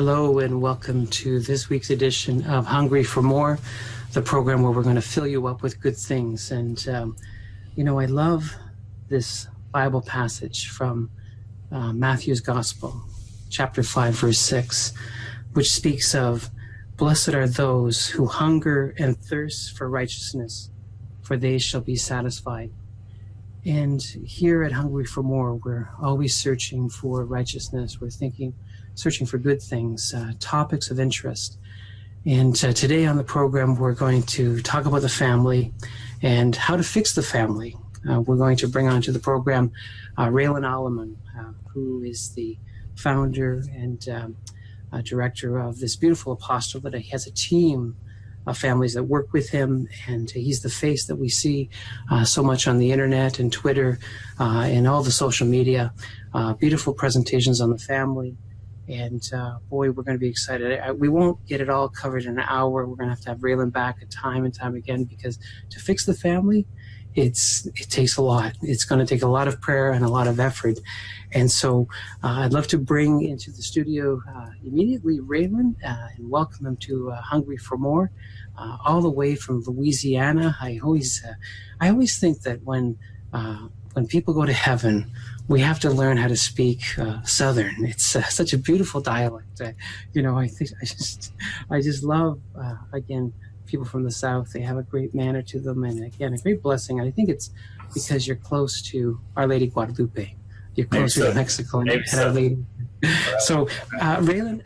Hello and welcome to this week's edition of Hungry for More, the program where we're going to fill you up with good things. And, I love this Bible passage from Matthew's Gospel, chapter 5, verse 6, which speaks of, "Blessed are those who hunger and thirst for righteousness, for they shall be satisfied." And here at Hungry for More, we're always searching for righteousness. We're searching for good things, topics of interest. And today on the program, we're going to talk about the family and how to fix the family. We're going to bring onto the program Raylan Alleman, who is the founder and director of this beautiful apostolate. He has a team of families that work with him, and he's the face that we see so much on the internet and Twitter and all the social media. Beautiful presentations on the family. And boy, we're going to be excited. We won't get it all covered in an hour. We're going to have Raylan back time and time again, because to fix the family, it takes a lot. It's going to take a lot of prayer and a lot of effort. And so I'd love to bring into the studio immediately Raylan and welcome him to Hungry for More, all the way from Louisiana. I always think that when people go to heaven, we have to learn how to speak Southern. It's such a beautiful dialect. I just love, again, people from the South. They have a great manner to them, and again, a great blessing. And I think it's because you're close to Our Lady Guadalupe. You're closer to Mexico and Our Lady. So, Raylan,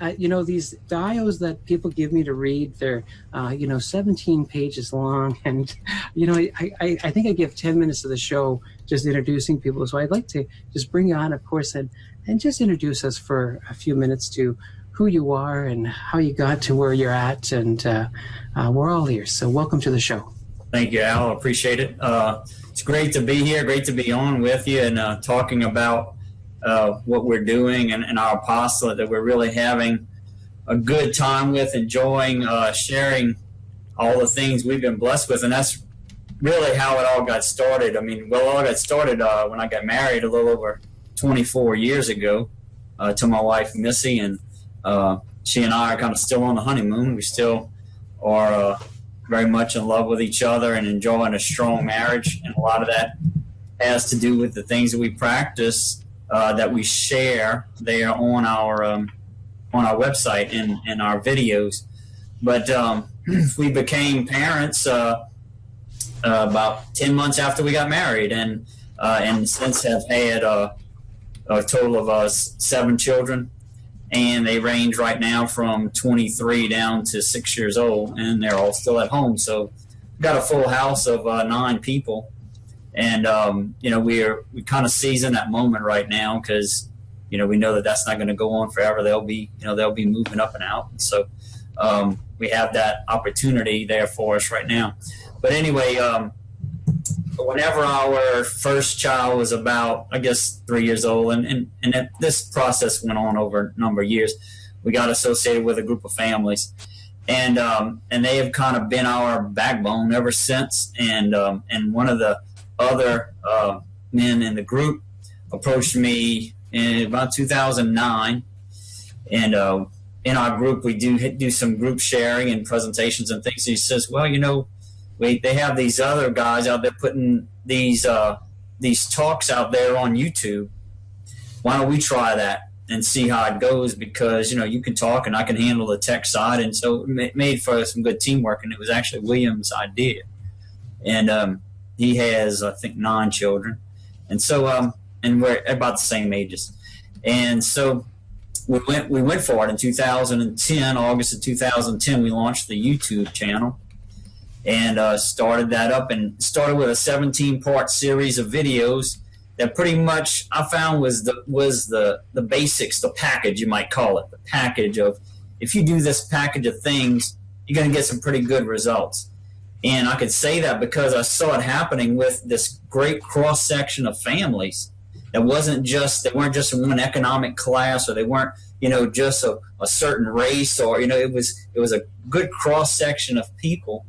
these dios that people give me to read, they're, 17 pages long. And, I think I give 10 minutes of the show just introducing people. So I'd like to just bring you on, of course, and just introduce us for a few minutes to who you are and how you got to where you're at. And we're all here. So welcome to the show. Thank you, Al. Appreciate it. It's great to be here. Great to be on with you and talking about what we're doing and our apostolate that we're really having a good time with, enjoying sharing all the things we've been blessed with. And that's really how it all got started. It all got started when I got married a little over 24 years ago to my wife, Missy, and she and I are kind of still on the honeymoon. We still are very much in love with each other and enjoying a strong marriage. And a lot of that has to do with the things that we practice that we share there on our website and our videos. But we became parents about 10 months after we got married, and since have had a total of 7 children, and they range right now from 23 down to 6 years old, and they're all still at home. So we've got a full house of 9 people. And, we kind of season that moment right now because, we know that that's not going to go on forever. They'll be moving up and out. And so we have that opportunity there for us right now. But anyway, whenever our first child was about, 3 years old, and this process went on over a number of years, we got associated with a group of families. And they have kind of been our backbone ever since. And one of the other men in the group approached me in about 2009, and in our group we do some group sharing and presentations and things. And he says, "Well, they have these other guys out there putting these talks out there on YouTube. Why don't we try that and see how it goes? Because you can talk and I can handle the tech side." And so it made for some good teamwork. And it was actually William's idea, and he has, I think, 9 children. And so, and we're about the same ages. And so we went for it in 2010, August of 2010, we launched the YouTube channel and started that up, and started with a 17-part series of videos that pretty much I found was the basics, the package, you might call it, the package of, if you do this package of things, you're going to get some pretty good results. And I could say that because I saw it happening with this great cross-section of families that weren't just in one economic class, or they weren't, just a certain race, or, it was a good cross-section of people.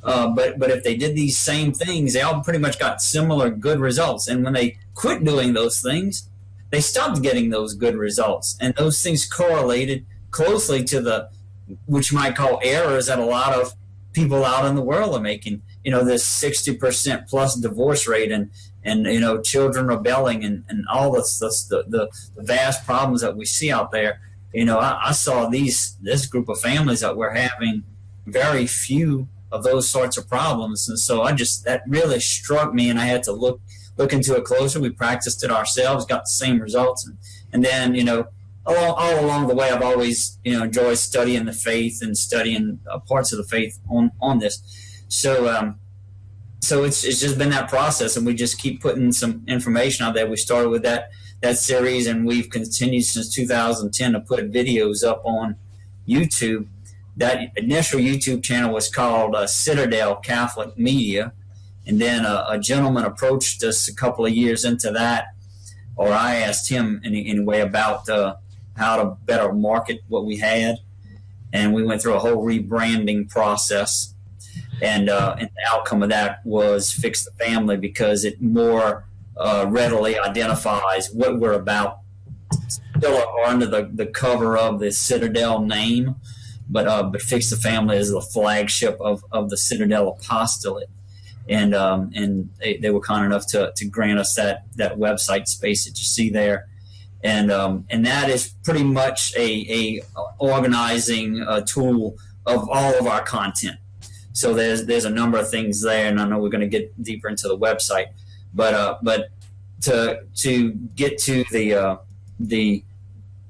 But if they did these same things, they all pretty much got similar good results. And when they quit doing those things, they stopped getting those good results. And those things correlated closely to which you might call errors that a lot of people out in the world are making. This 60% plus divorce rate and children rebelling and all the vast problems that we see out there. I saw this group of families that were having very few of those sorts of problems. And so that really struck me, and I had to look into it closer. We practiced it ourselves, got the same results. And then, all along the way, I've always, enjoyed studying the faith and studying parts of the faith on this. So it's just been that process, and we just keep putting some information out there. We started with that series, and we've continued since 2010 to put videos up on YouTube. That initial YouTube channel was called Citadel Catholic Media, and then a gentleman approached us a couple of years into that, or I asked him anyway about how to better market what we had, and we went through a whole rebranding process. And the outcome of that was Fix the Family, because it more readily identifies what we're about. Still are under the cover of the Citadel name, but Fix the Family is the flagship of the Citadel Apostolate. And they were kind enough to grant us that website space that you see there. And that is pretty much a organizing tool of all of our content. So there's a number of things there, and I know we're going to get deeper into the website, but to get to the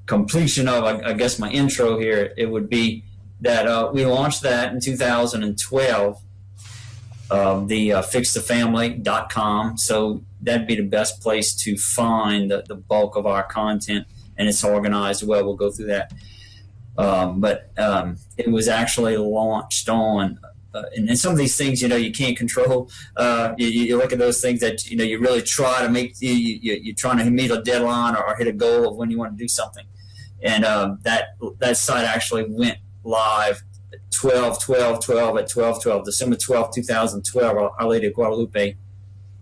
completion of, I guess, my intro here, it would be that we launched that in 2012, the fixthefamily.com. So that'd be the best place to find the bulk of our content, and it's organized well. We'll go through that. But it was actually launched on, and some of these things, you can't control. You look at those things that, you really try to make, you're trying to meet a deadline or hit a goal of when you want to do something. And that site actually went live 12/12/12 at 12/12, December 12th, 2012, Our Lady of Guadalupe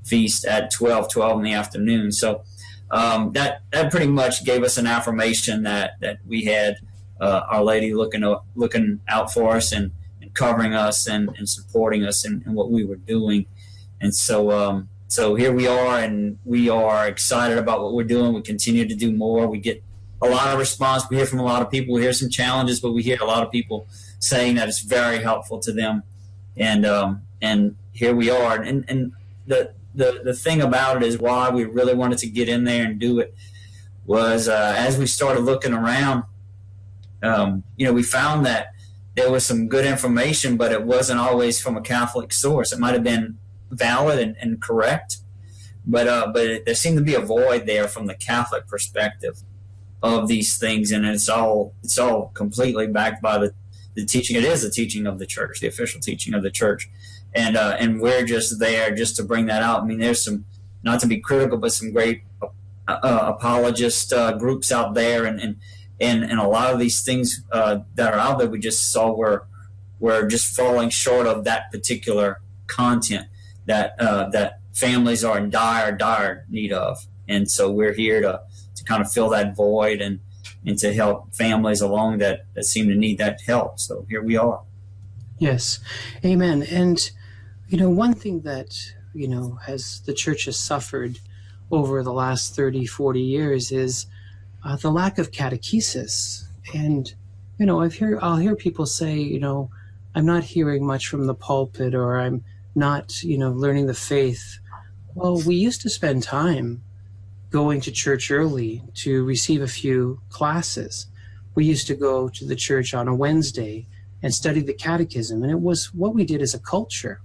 feast at 12/12 in the afternoon. So that pretty much gave us an affirmation that we had Our Lady looking out for us and covering us and supporting us in what we were doing. And so here we are, and we are excited about what we're doing. We continue to do more. We get a lot of response. We hear from a lot of people. We hear some challenges, but we hear a lot of people saying that it's very helpful to them. And here we are. And the thing about it is why we really wanted to get in there and do it was as we started looking around, we found that there was some good information, but it wasn't always from a Catholic source. It might have been valid and correct, but there seemed to be a void there from the Catholic perspective of these things, and it's all completely backed by the teaching. It is the teaching of the Church, the official teaching of the Church, and we're just there just to bring that out. I mean, there's some, not to be critical, but some great apologist groups out there, and a lot of these things that are out there we just saw were just falling short of that particular content that families are in dire need of. And so we're here to kind of fill that void and to help families along that seem to need that help. So here we are. Yes. Amen. And, one thing that, has the church has suffered over the last 30, 40 years is the lack of catechesis. And, I'll hear people say, I'm not hearing much from the pulpit, or I'm not, learning the faith. Well, we used to spend time going to church early to receive a few classes. We used to go to the church on a Wednesday and study the catechism, and it was what we did as a culture.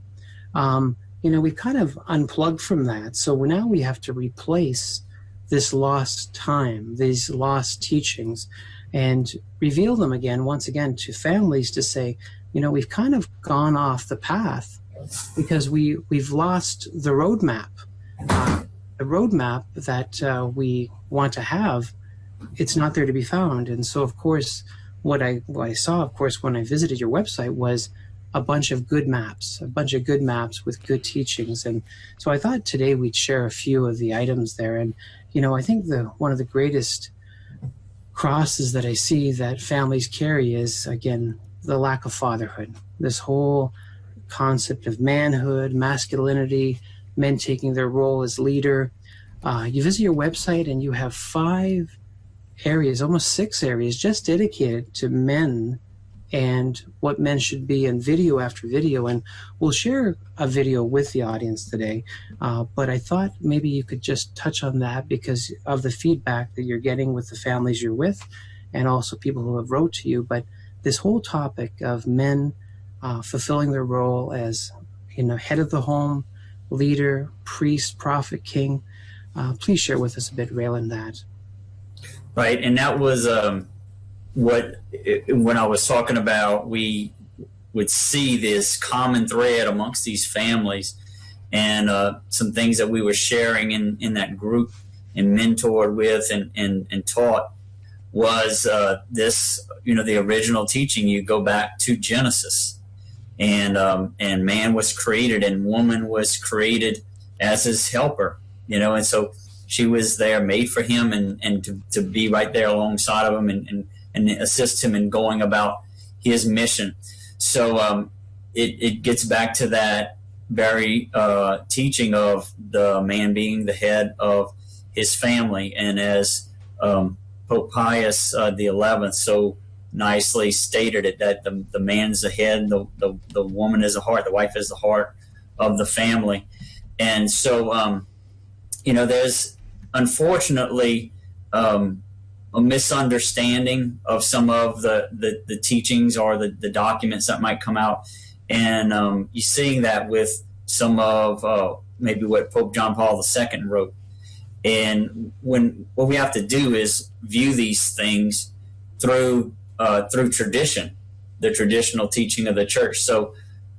We've kind of unplugged from that, so now we have to replace this lost time, these lost teachings, and reveal them once again to families to say, we've kind of gone off the path because we've lost the roadmap. The roadmap that we want to have, it's not there to be found. And so, of course, what I saw, of course, when I visited your website was a bunch of good maps with good teachings. And so I thought today we'd share a few of the items there. And, I think one of the greatest crosses that I see that families carry is, again, the lack of fatherhood. This whole concept of manhood, masculinity, men taking their role as leader. You visit your website and you have 5 areas, almost 6 areas, just dedicated to men and what men should be, in video after video. And we'll share a video with the audience today. But I thought maybe you could just touch on that because of the feedback that you're getting with the families you're with and also people who have wrote to you. But this whole topic of men fulfilling their role as, head of the home, leader, priest, prophet, king. Please share with us a bit, Raylan, that. Right, and that was when I was talking about, we would see this common thread amongst these families, and some things that we were sharing in that group and mentored with and taught was this, the original teaching. You go back to Genesis, and man was created and woman was created as his helper, and so she was there made for him and to be right there alongside of him and assist him in going about his mission. So it gets back to that very teaching of the man being the head of his family. And as Pope Pius the 11th so nicely stated it, that the man's the head, the woman is the heart, the wife is the heart of the family. And so, there's unfortunately a misunderstanding of some of the teachings or the documents that might come out. And you're seeing that with some of maybe what Pope John Paul II wrote. And what we have to do is view these things through tradition, the traditional teaching of the church. So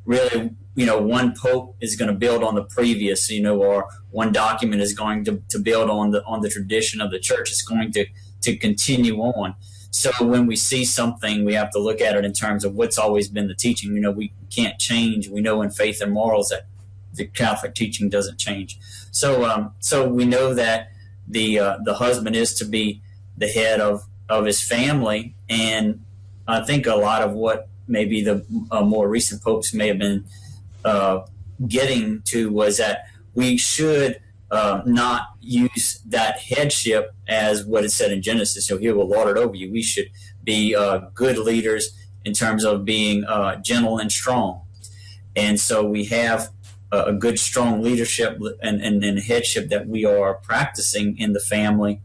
really, one pope is going to build on the previous, or one document is going to build on the tradition of the church. It's going to continue on. So when we see something, we have to look at it in terms of what's always been the teaching. We can't change. We know in faith and morals that the Catholic teaching doesn't change. So we know that the husband is to be the head of his family, and I think a lot of what maybe the more recent popes may have been getting to was that we should not use that headship as what it said in Genesis. So here we'll lord it over you. We should be good leaders in terms of being gentle and strong. And so we have a good, strong leadership and headship that we are practicing in the family,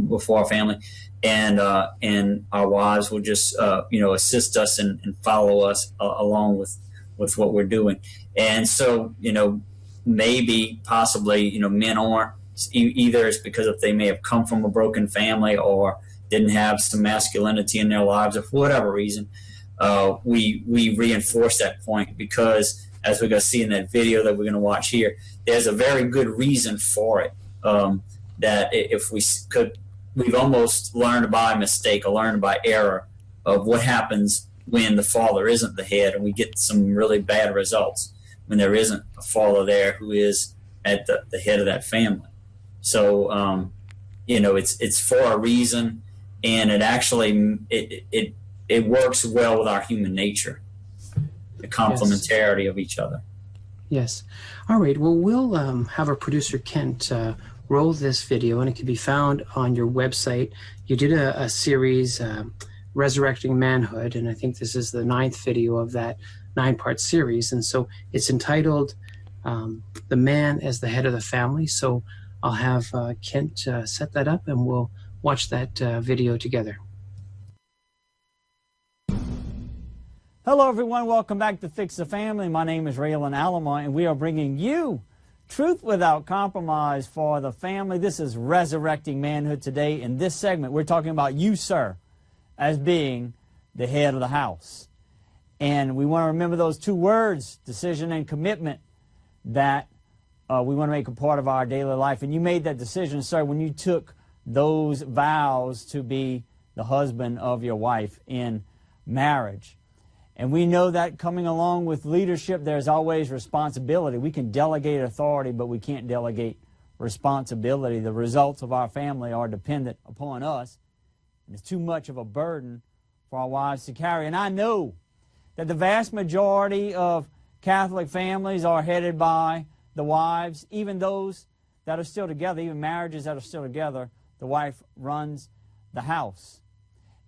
before our family. And our wives will just, assist us and follow us along with what we're doing. And so, maybe possibly, men aren't, either it's because if they may have come from a broken family or didn't have some masculinity in their lives, or for whatever reason, we reinforce that point because, as we're going to see in that video that we're going to watch here, there's a very good reason for it. That if we've almost learned by mistake or learned by error of what happens when the father isn't the head, and we get some really bad results when there isn't a father there who is at the head of that family. So, it's for a reason, and it actually it works well with our human nature, the complementarity of each other. Yes. All right. Well, we'll have our producer Kent roll this video, and it can be found on your website. You did a series, Resurrecting Manhood, and I think this is the 9th video of that 9-part series. And so it's entitled The Man as the Head of the Family. So I'll have Kent set that up, and we'll watch that video together. Hello, everyone. Welcome back to Fix the Family. My name is Raylan Alleman, and we are bringing you truth without compromise for the family. This is Resurrecting Manhood Today. In this segment, we're talking about you, sir, as being the head of the house. And we want to remember those 2 words, decision and commitment, that we want to make a part of our daily life. And you made that decision, sir, when you took those vows to be the husband of your wife in marriage. And we know that coming along with leadership, there's always responsibility. We can delegate authority, but we can't delegate responsibility. The results of our family are dependent upon us, It's too much of a burden for our wives to carry. And I know that the vast majority of Catholic families are headed by the wives, even those that are still together, even marriages that are still together, the wife runs the house.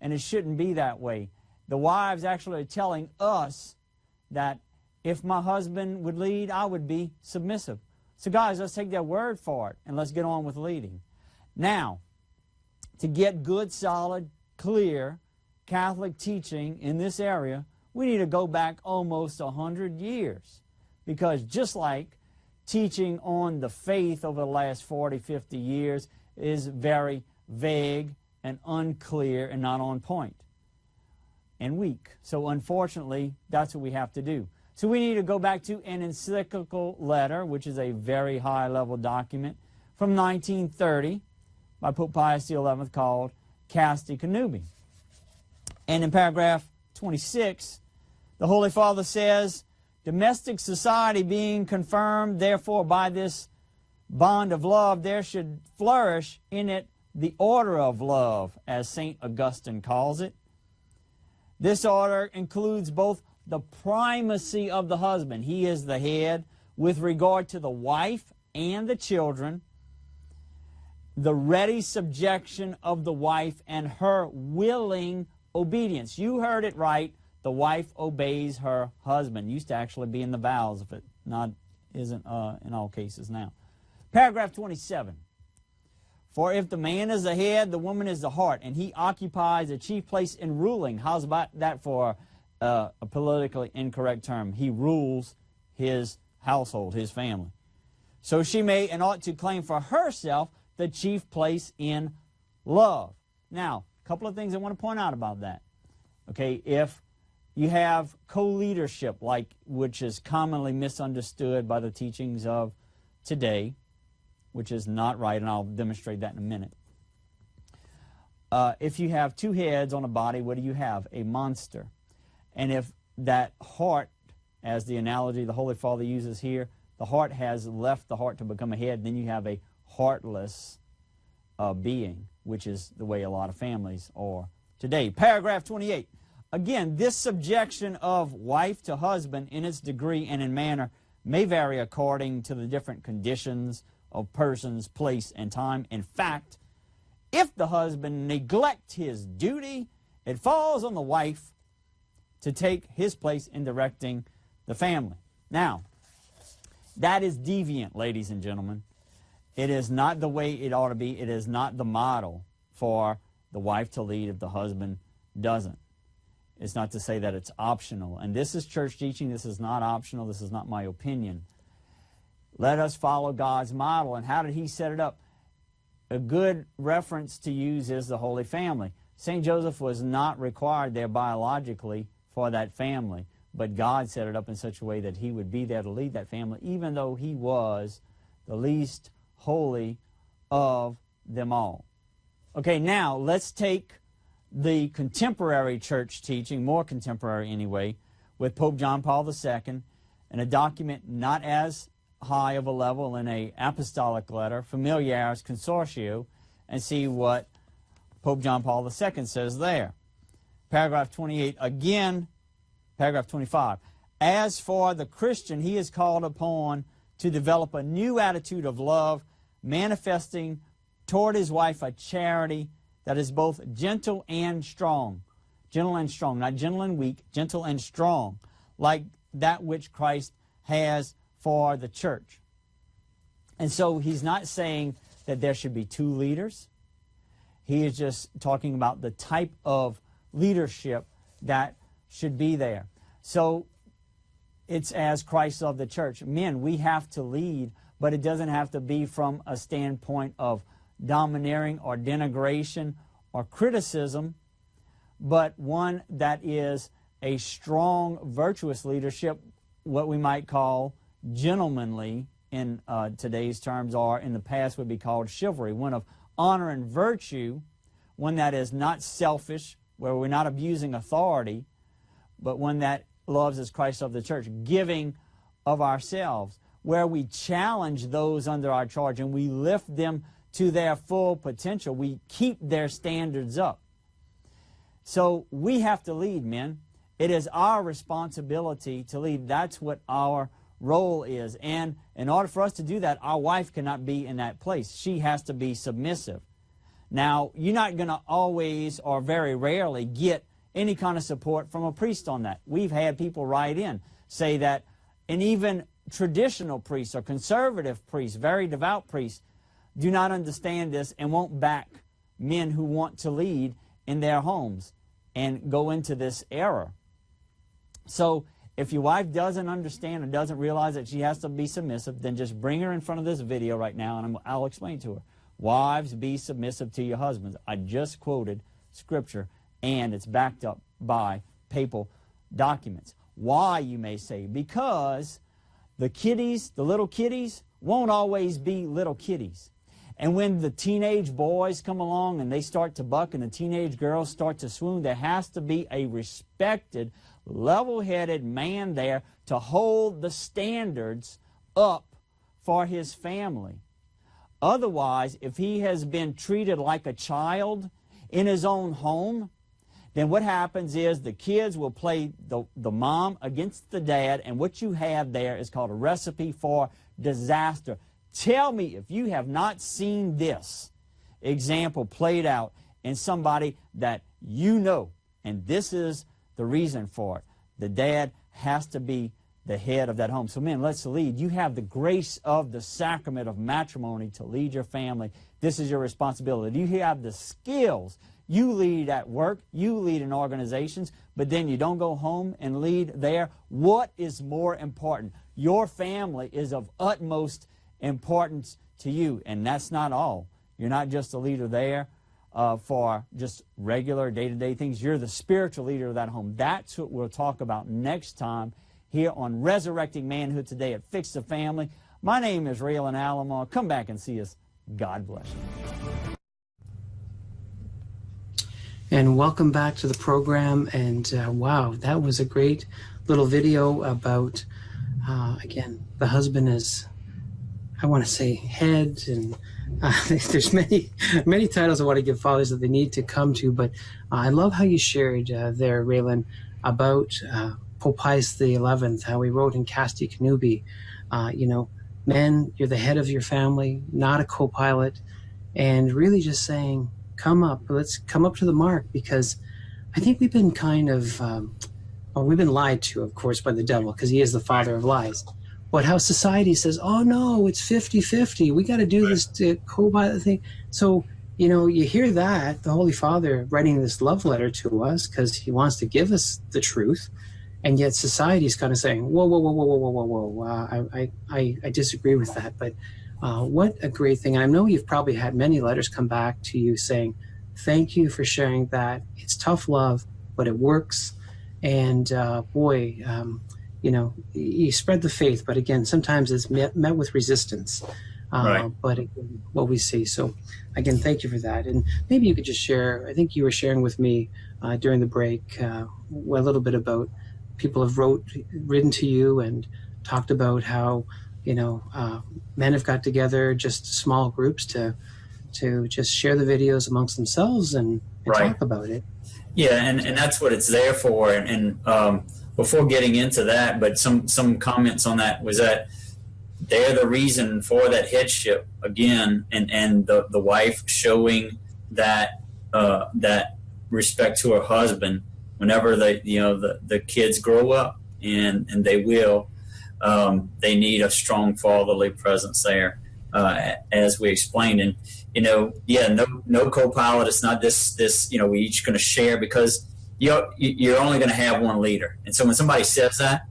And it shouldn't be that way. The wives actually are telling us that if my husband would lead, I would be submissive. So guys, let's take their word for it and let's get on with leading. Now, to get good, solid, clear Catholic teaching in this area, we need to go back almost 100 years. Because just like teaching on the faith over the last 40, 50 years is very vague and unclear and not on point and weak. So unfortunately, that's what we have to do. So we need to go back to an encyclical letter, which is a very high-level document from 1930 by Pope Pius XI called Casti Connubii. And in paragraph 26, the Holy Father says, domestic society being confirmed, therefore, by this bond of love, there should flourish in it the order of love, as St. Augustine calls it. This order includes both the primacy of the husband, he is the head, with regard to the wife and the children, the ready subjection of the wife and her willing obedience. You heard it right. The wife obeys her husband. Used to actually be in the vows, if it isn't in all cases now. Paragraph 27. For if the man is the head, the woman is the heart, and he occupies a chief place in ruling. How's about that for a politically incorrect term? He rules his household, his family. So she may and ought to claim for herself the chief place in love. Now, a couple of things I want to point out about that. Okay, if you have co-leadership, which is commonly misunderstood by the teachings of today, which is not right, and I'll demonstrate that in a minute. If you have two heads on a body, what do you have? A monster. And if that heart, as the analogy the Holy Father uses here, the heart has left the heart to become a head, then you have a heartless being, which is the way a lot of families are today. Paragraph 28. Again, this subjection of wife to husband in its degree and in manner may vary according to the different conditions of persons, place, and time. In fact, if the husband neglect his duty, it falls on the wife to take his place in directing the family. Now, that is deviant, ladies and gentlemen. It is not the way it ought to be. It is not the model for the wife to lead if the husband doesn't. It's not to say that it's optional. And this is church teaching. This is not optional. This is not my opinion. Let us follow God's model. And how did he set it up? A good reference to use is the Holy Family. St. Joseph was not required there biologically for that family, but God set it up in such a way that he would be there to lead that family, even though he was the least holy of them all. Okay, now let's take the contemporary church teaching, more contemporary anyway, with Pope John Paul II, in a document not as high of a level in an apostolic letter, Familiaris Consortio, and see what Pope John Paul II says there. Paragraph 28, again, paragraph 25. As for the Christian, he is called upon to develop a new attitude of love, manifesting toward his wife a charity that is both gentle and strong. Gentle and strong, not gentle and weak, gentle and strong, like that which Christ has for the church. And so he's not saying that there should be two leaders. He is just talking about the type of leadership that should be there. So it's as Christ of the church. Men, we have to lead, but it doesn't have to be from a standpoint of domineering or denigration or criticism, but one that is a strong, virtuous leadership, what we might call gentlemanly in today's terms, or in the past would be called chivalry, one of honor and virtue, one that is not selfish, where we're not abusing authority, but one that loves as Christ of the church, giving of ourselves, where we challenge those under our charge and we lift them to their full potential. We keep their standards up. So we have to lead, men. It is our responsibility to lead. That's what our role is. And in order for us to do that, our wife cannot be in that place. She has to be submissive. Now, you're not going to always or very rarely get any kind of support from a priest on that. We've had people write in, say that, and even traditional priests or conservative priests, very devout priests, do not understand this and won't back men who want to lead in their homes and go into this error. So if your wife doesn't understand or doesn't realize that she has to be submissive, then just bring her in front of this video right now and I'll explain to her. Wives, be submissive to your husbands. I just quoted Scripture, and it's backed up by papal documents. Why, you may say? Because the kiddies, the little kiddies, won't always be little kiddies. And when the teenage boys come along and they start to buck and the teenage girls start to swoon, there has to be a respected, level-headed man there to hold the standards up for his family. Otherwise, if he has been treated like a child in his own home, then what happens is the kids will play the mom against the dad, and what you have there is called a recipe for disaster. Tell me if you have not seen this example played out in somebody that you know, and this is the reason for it. The dad has to be the head of that home. So men, let's lead. You have the grace of the sacrament of matrimony to lead your family. This is your responsibility. You have the skills. You lead at work, you lead in organizations, but then you don't go home and lead there. What is more important? Your family is of utmost importance to you, and that's not all. You're not just a leader there for just regular day-to-day things. You're the spiritual leader of that home. That's what we'll talk about next time here on Resurrecting Manhood Today at Fix the Family. My name is Raylan Alleman. Come back and see us. God bless you. And welcome back to the program. And wow, that was a great little video about, again, the husband is, I want to say, head, and there's many titles I want to give fathers that they need to come to, but I love how you shared there, Raylan, about Pope Pius XI, how he wrote in Casti Connubii, men, you're the head of your family, not a co-pilot, and really just saying, let's come up to the mark, because I think we've been kind of, we've been lied to, of course, by the devil, because he is the father of lies. But how society says, oh no, it's 50-50. We got to do this co-pilot thing. So, you hear that, the Holy Father writing this love letter to us because he wants to give us the truth. And yet society is kind of saying, whoa, I disagree with that. But what a great thing. And I know you've probably had many letters come back to you saying, thank you for sharing that. It's tough love, but it works. And you spread the faith, but again, sometimes it's met with resistance. Right. But again, what we see. So again, thank you for that. And maybe you could just share, I think you were sharing with me during the break a little bit about people have written to you and talked about how, men have got together, just small groups to just share the videos amongst themselves and Right. talk about it. Yeah, and that's what it's there for. And before getting into that, but some comments on that was that they're the reason for that headship again, and the wife showing that that respect to her husband whenever the kids grow up, and they will. They need a strong fatherly presence there, as we explained. And no co-pilot. It's not this. We each going to share, because you're only going to have one leader. And so when somebody says that,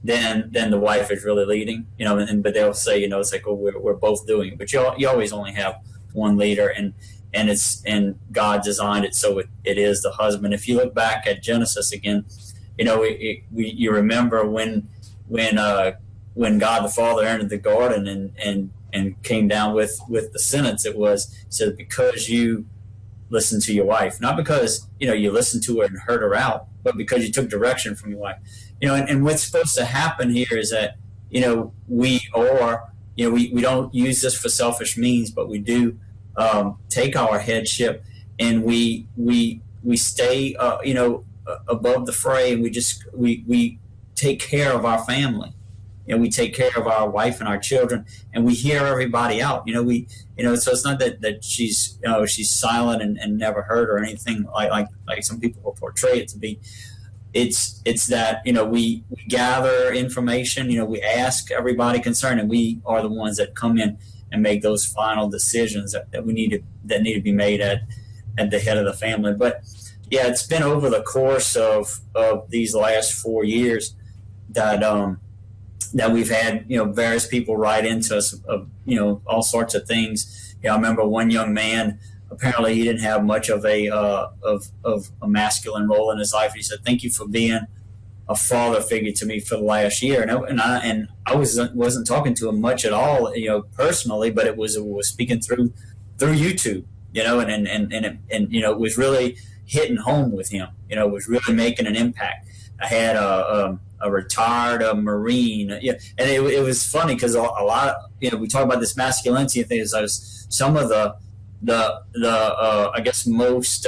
then the wife is really leading. But they'll say, it's like, oh, we're both doing it. But you always only have one leader, and God designed it so it is the husband. If you look back at Genesis again, you remember when God the Father entered the garden and came down with the sentence. It said, because you listened to your wife, not because you listened to her and heard her out, but because you took direction from your wife. And what's supposed to happen here is that we don't use this for selfish means, but we do take our headship, and we we stay, above the fray, and we take care of our family. We take care of our wife and our children, and we hear everybody out. So it's not that she's silent and never heard or anything like some people will portray it to be. It's that, we gather information, we ask everybody concerned, and we are the ones that come in and make those final decisions that need to be made at the head of the family. But yeah, it's been over the course of these last 4 years that we've had, various people write into us of, all sorts of things. I remember one young man, apparently he didn't have much of a masculine role in his life. He said, "Thank you for being a father figure to me for the last year." And I wasn't talking to him much at all, personally, but it was speaking through YouTube, and it was really hitting home with him. It was really making an impact. I had a retired Marine, and it was funny because a lot, we talk about this masculinity thing. Is some of the I guess most,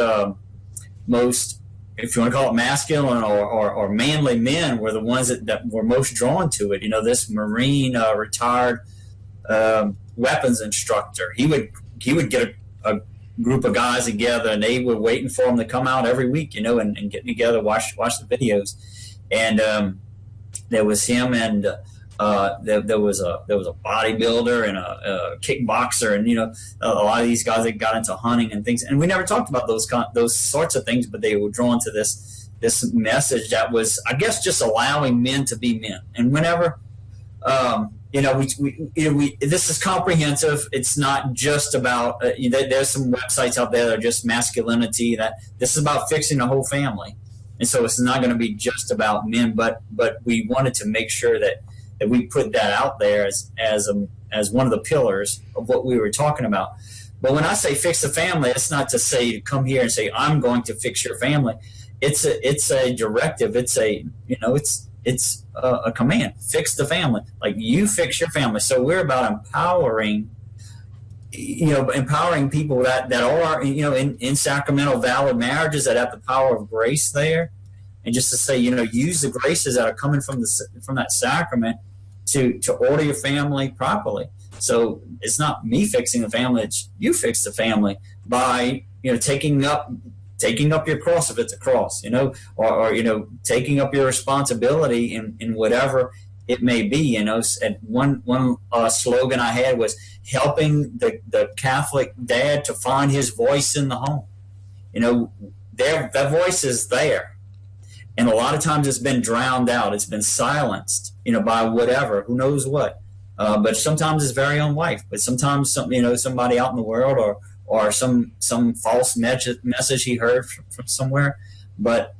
if you want to call it masculine or manly men, were the ones that were most drawn to it. This Marine retired weapons instructor, he would get a group of guys together, and they were waiting for him to come out every week, and get together, watch the videos. And there was him, and there was a bodybuilder and a kickboxer, and a lot of these guys that got into hunting and things. And we never talked about those sorts of things, but they were drawn to this message that was, I guess, just allowing men to be men. And whenever this is comprehensive. It's not just about, there's some websites out there that are just masculinity, that this is about fixing the whole family. And so it's not going to be just about men, but we wanted to make sure that we put that out there as one of the pillars of what we were talking about. But when I say fix the family, it's not to say to come here and say, I'm going to fix your family. It's a directive. It's a command. Fix the family. Like, you fix your family. So we're about empowering people that are, in sacramental valid marriages, that have the power of grace there. And just to say, use the graces that are coming from that sacrament to order your family properly. So it's not me fixing the family, it's you fix the family by, taking up your cross, if it's a cross, or taking up your responsibility in whatever it may be. And one slogan I had was helping the Catholic dad to find his voice in the home. That voice is there. And a lot of times it's been drowned out. It's been silenced, by whatever, who knows what. But sometimes it's very own wife. But sometimes somebody out in the world, or some false message he heard from somewhere. But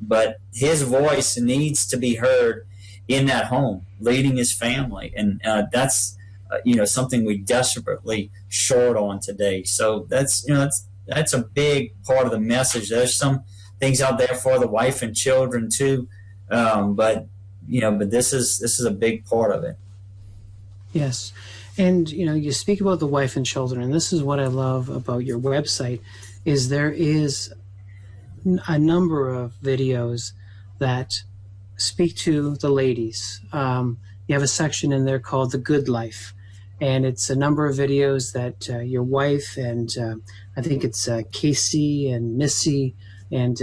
his voice needs to be heard in that home, leading his family, and that's something we desperately short on today. So that's a big part of the message. There's some things out there for the wife and children too, but this is a big part of it. Yes. And, you speak about the wife and children, and this is what I love about your website, is there is a number of videos that speak to the ladies. You have a section in there called The Good Life, and it's a number of videos that your wife and I think it's Casey and Missy and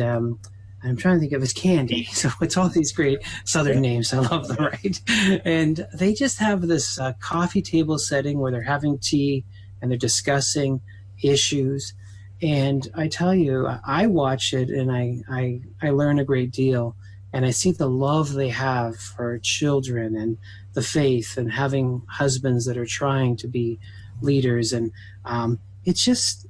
I'm trying to think of, it's Candy. So it's all these great Southern names. I love them, right? And they just have this coffee table setting where they're having tea and they're discussing issues. And I tell you, I watch it and I learn a great deal. And I see the love they have for children and the faith and having husbands that are trying to be leaders. And it's just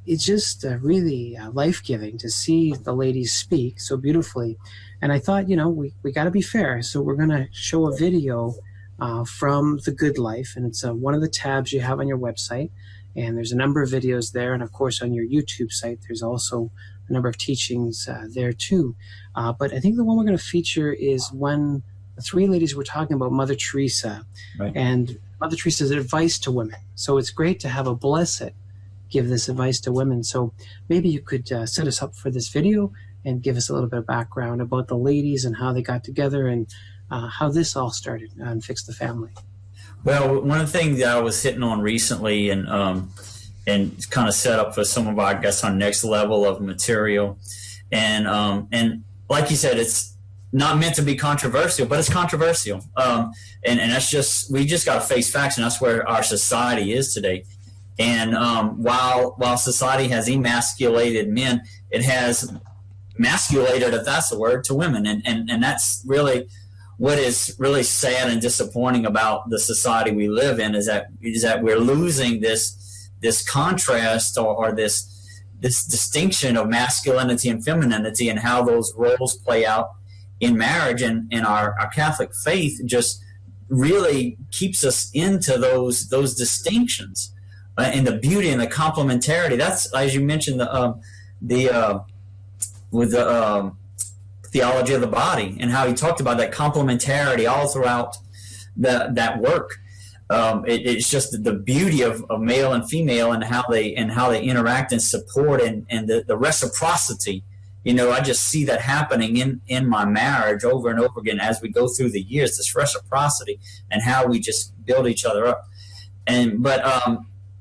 really life-giving to see the ladies speak so beautifully. And I thought, we got to be fair. So we're going to show a video from The Good Life. And it's one of the tabs you have on your website. And there's a number of videos there. And, of course, on your YouTube site, there's also a number of teachings there, too. But I think the one we're going to feature is when the three ladies were talking about Mother Teresa. Right. And Mother Teresa's advice to women. So it's great to have a blessed give this advice to women. So maybe you could set us up for this video and give us a little bit of background about the ladies and how they got together and how this all started and Fix the Family. Well, one of the things that I was hitting on recently and kind of set up for some of our, I guess, our next level of material. And like you said, it's not meant to be controversial, but it's controversial. And that's just, we just got to face facts, and that's where our society is today. And while society has emasculated men, it has masculated, if that's the word, to women. And that's really what is really sad and disappointing about the society we live in, is that we're losing this contrast or this distinction of masculinity and femininity, and how those roles play out in marriage. And our Catholic faith just really keeps us into those distinctions and the beauty and the complementarity. That's, as you mentioned, with the theology of the body, and how he talked about that complementarity all throughout that work. It's just the beauty of male and female, and how they interact and support, and the reciprocity. I just see that happening in my marriage over and over again as we go through the years. This reciprocity and how we just build each other up.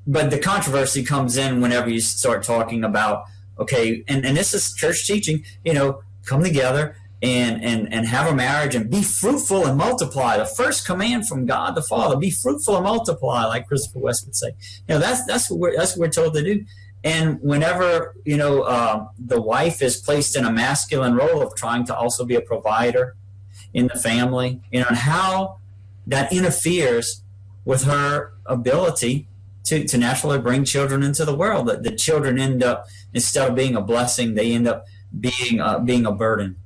But the controversy comes in whenever you start talking about, okay, and this is church teaching. Come together and have a marriage and be fruitful and multiply. The first command from God the Father: be fruitful and multiply, like Christopher West would say. That's what we're told to do. And whenever the wife is placed in a masculine role of trying to also be a provider in the family, and how that interferes with her ability to naturally bring children into the world. The children end up, instead of being a blessing, they end up being a burden.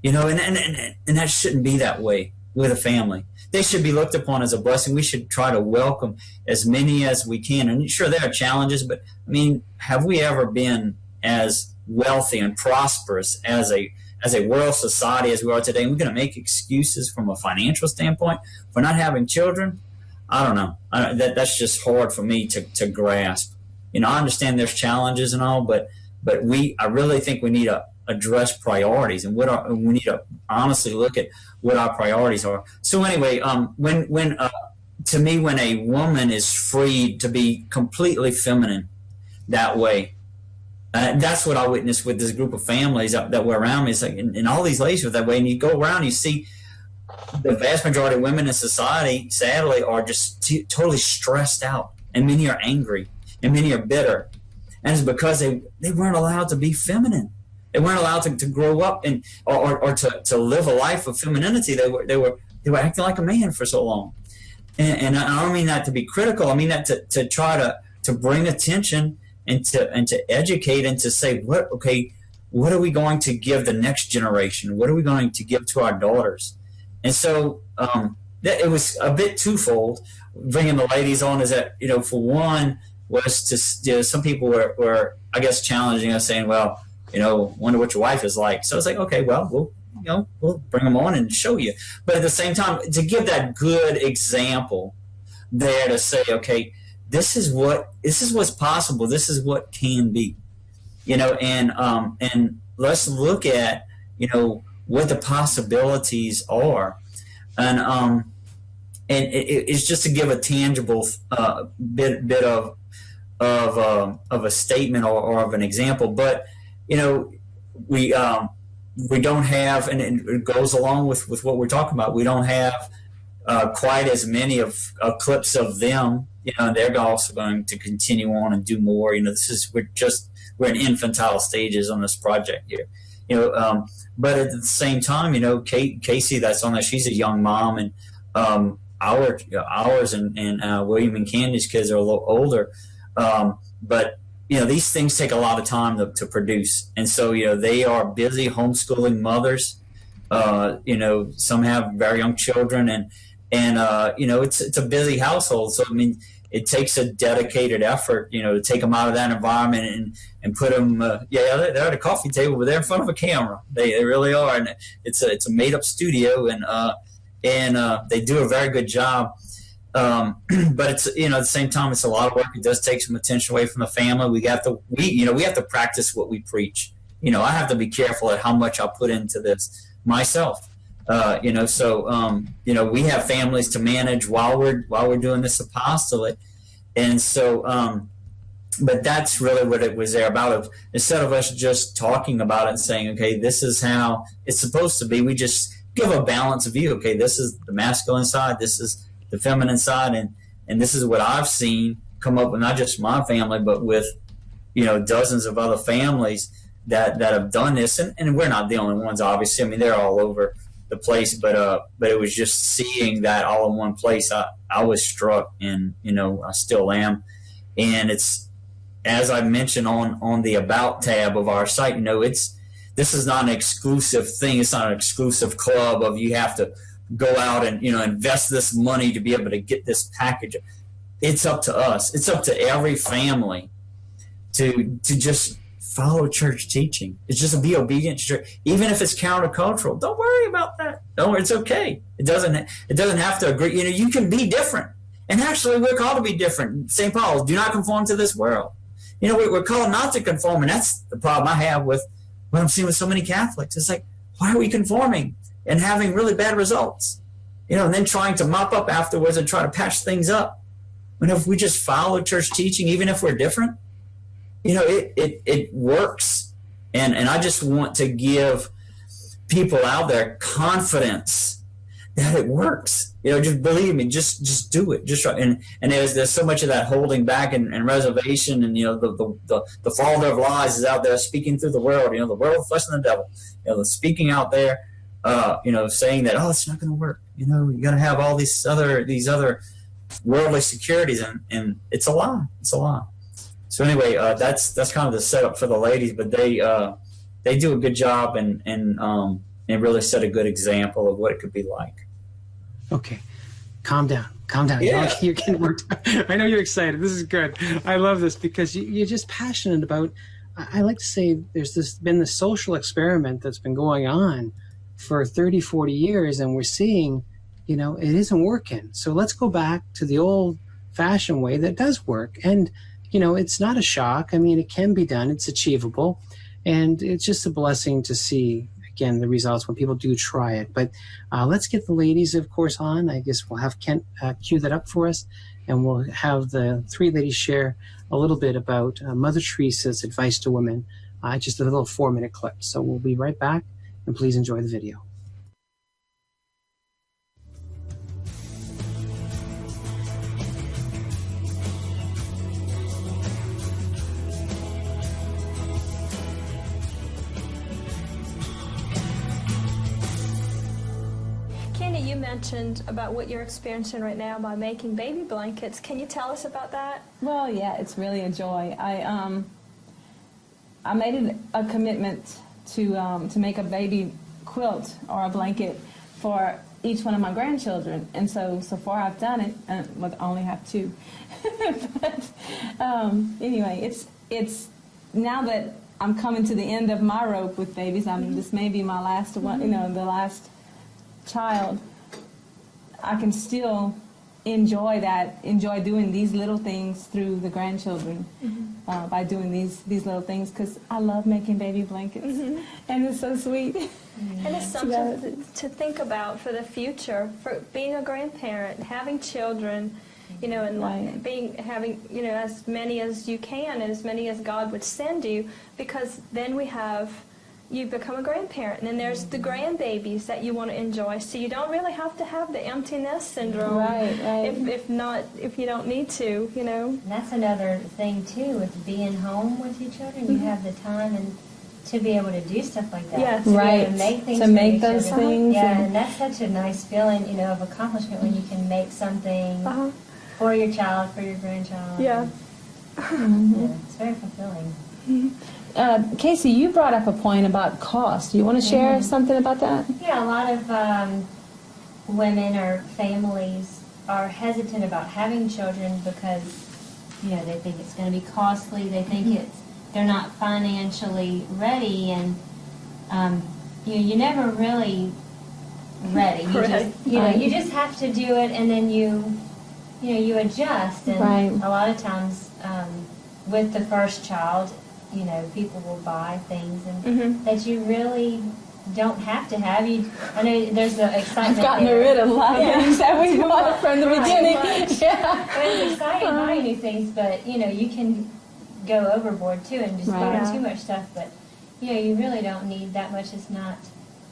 And that shouldn't be that way with a family. They should be looked upon as a blessing. We should try to welcome as many as we can. And sure, there are challenges, but I mean, have we ever been as wealthy and prosperous as a world society as we are today? And we're going to make excuses from a financial standpoint for not having children? I don't know. That's just hard for me to grasp. I understand there's challenges and all, but I really think we need to address priorities, and we need to honestly look at what our priorities are. So anyway, to me, when a woman is freed to be completely feminine that way, that's what I witnessed with this group of families that were around me. It's like, and all these ladies were that way, and you go around, you see the vast majority of women in society, sadly, are just totally stressed out, and many are angry, and many are bitter, and it's because they weren't allowed to be feminine. They weren't allowed to grow up or to live a life of femininity. They were acting like a man for so long. And I don't mean that to be critical. I mean that to try to bring attention and to educate, and to say, what are we going to give the next generation? What are we going to give to our daughters? And so it was a bit twofold. Bringing the ladies on is that, for one, was to some people were I guess challenging us, saying, well, wonder what your wife is like. So it's like, okay, well, we'll bring them on and show you. But at the same time, to give that good example there, to say, okay, this is what's possible. This is what can be, and let's look at, what the possibilities are. And it's just to give a tangible bit of a statement or of an example. But we don't have, and it goes along with what we're talking about. We don't have quite as many of clips of them. They're also going to continue on and do more. We're in infantile stages on this project here. But at the same time, Casey, that's on there. She's a young mom, and ours and William and Candy's kids are a little older, but. These things take a lot of time to produce. And so, they are busy homeschooling mothers. Some have very young children, and it's a busy household. So, I mean, it takes a dedicated effort, to take them out of that environment and put them, they're at a coffee table, but they're in front of a camera. They really are. And it's a made up studio, and they do a very good job. But it's, at the same time, it's a lot of work. It does take some attention away from the family. We have to practice what we preach. I have to be careful at how much I put into this myself. So we have families to manage while we're doing this apostolate. And so, but that's really what it was there about. Instead of us just talking about it and saying, okay, this is how it's supposed to be, we just give a balanced view. Okay, this is the masculine side, this is the feminine side, and this is what I've seen come up with not just my family, but with, dozens of other families that have done this. And we're not the only ones, obviously. I mean, they're all over the place, but it was just seeing that all in one place. I was struck, and I still am. And it's, as I mentioned on the About tab of our site, this is not an exclusive thing. It's not an exclusive club of you have to go out and invest this money to be able to get this package. It's up to us. It's up to every family to just follow church teaching. It's just to be obedient to church, even if it's countercultural. Don't worry about that. Don't worry, it's okay. It doesn't have to agree. You can be different, and actually we're called to be different. St. Paul, do not conform to this world. We're called not to conform, and that's the problem I have with what I'm seeing with so many Catholics. It's like, why are we conforming and having really bad results? And then trying to mop up afterwards and try to patch things up. When if we just follow church teaching, even if we're different, it works. And I just want to give people out there confidence that it works. Just believe me, just do it. Just try. And there's so much of that holding back and reservation, and the father of lies is out there speaking through the world. The world, the flesh, and the devil. Speaking out there, saying that it's not going to work. You got to have all these other worldly securities, and it's a lie. It's a lie. So anyway, that's kind of the setup for the ladies, but they do a good job and really set a good example of what it could be like. Okay, calm down. Yeah. You're getting worked up. I know you're excited. This is good. I love this because you're just passionate about. I like to say there's been this social experiment that's been going on for 30, 40 years, and we're seeing, it isn't working. So let's go back to the old-fashioned way that does work. And it's not a shock. I mean, it can be done. It's achievable. And it's just a blessing to see, again, the results when people do try it. But let's get the ladies, of course, on. I guess we'll have Kent cue that up for us, and we'll have the three ladies share a little bit about Mother Teresa's advice to women, just a little 4-minute clip. So we'll be right back, and please enjoy the video. You mentioned about what you're experiencing right now by making baby blankets. Can you tell us about that? Well, yeah, it's really a joy. I made a commitment to make a baby quilt or a blanket for each one of my grandchildren, and so far I've done it. I only have 2, but anyway, it's now that I'm coming to the end of my rope with babies. This may be my last one, the last child. I can still enjoy doing these little things through the grandchildren, by doing these little things, because I love making baby blankets, and it's so sweet. And it's something to think about for the future, for being a grandparent, having children, and right. having as many as you can and as many as God would send you, because then you become a grandparent, and then there's the grandbabies that you want to enjoy. So you don't really have to have the empty nest syndrome, right. if you don't need to, And that's another thing too, with being home with your children. You have the time and to be able to do stuff like that. Yes. Right. To make things to for make your those children. things. Yeah, and that's such a nice feeling, of accomplishment when you can make something for your child, for your grandchild. Yeah. Yeah, it's very fulfilling. Casey, you brought up a point about cost. You want to share something about that? Yeah, a lot of women or families are hesitant about having children because, they think it's going to be costly. They think they're not financially ready, and you're never really ready. You just have to do it, and then you adjust. And right. a lot of times with the first child, you know, people will buy things and Mm-hmm. that you really don't have to have. I know there's the excitement. I've gotten there. rid of a lot of things that we bought from the Right, beginning. much. Yeah. I mean, it's exciting buying new things, but you know, you can go overboard too and just Right. buy Yeah. too much stuff. But you know, you really don't need that much. It's not